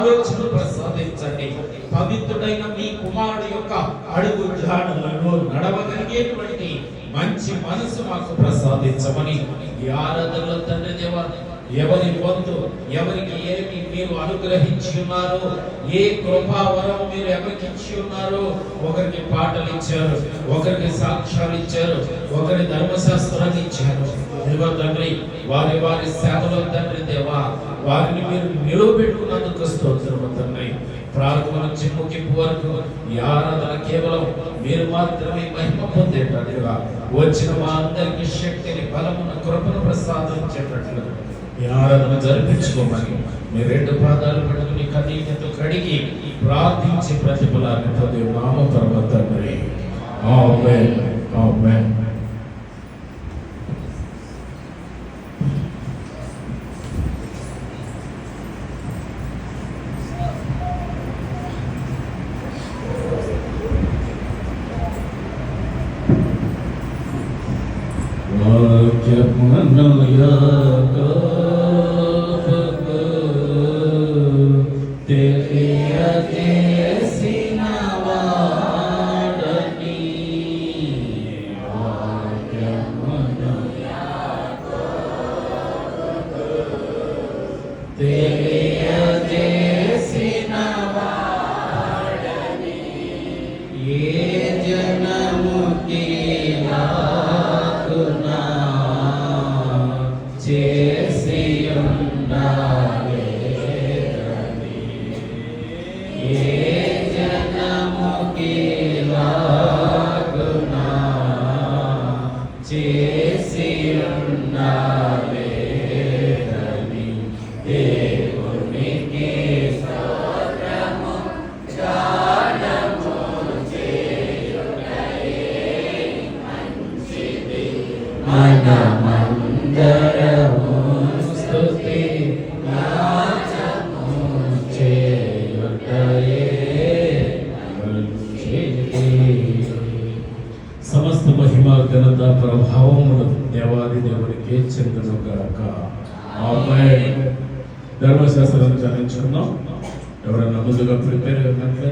ఆలోచన ప్రసాదించండి. పవిత్రుడైన మీ కుమారుడు యొక్క అడుగు జాడలలో నడవగలిగేటువంటి మంచి మనసు మాకు ప్రసాదించమని ఈ ఆరాధనలో తండ్రి దేవా, ఎవరి వంతు ఎవరికి ఏమి మీరు అనుగ్రహించి ఉన్నారో, ఏ కృపావరం మీరు ఎవరికి ఇచ్చి ఉన్నారో, ఒకరికి పాటలు ఇచ్చారు, ఒకరికి సాక్ష్యాలు ఇచ్చారు, ఒకరి ధర్మశాస్త్రాన్ని ఇచ్చారు. ఇదిగో తండ్రి, వారి వారి సేవలో తండ్రి దేవా, వారిని మీరు నిలవబెట్టుకున్నందుకు స్తోత్రము తండ్రి. ప్రారంభం నుంచి ముగింపు వరకు ఈ ఆరాధన కేవలం మీరు మాత్రమే మహిమ పొందేటట్లుగా, వచ్చిన మా అందరికి శక్తిని, బలమును, కృపను ప్రసాదించేటట్లుగా ఈ ఆరాధన జరిపించుకోమని మీ రెండు పాదాలు పట్టుకుని కన్నీటితో కడిగి ప్రార్థించి ప్రతిఫలాన్ని పొందే నామమున తండ్రి. ఆమేన్, ఆమేన్. సమస్త మహిమ ఘనత ప్రభావములు దేవాది దేవుడికి చెందును గాక. ఆమేన్. ధర్మశాస్త్రాన్ని చదివించుకున్నాం. ఎవరైనా ముందుగా ప్రిపేర్ అయినట్లయితే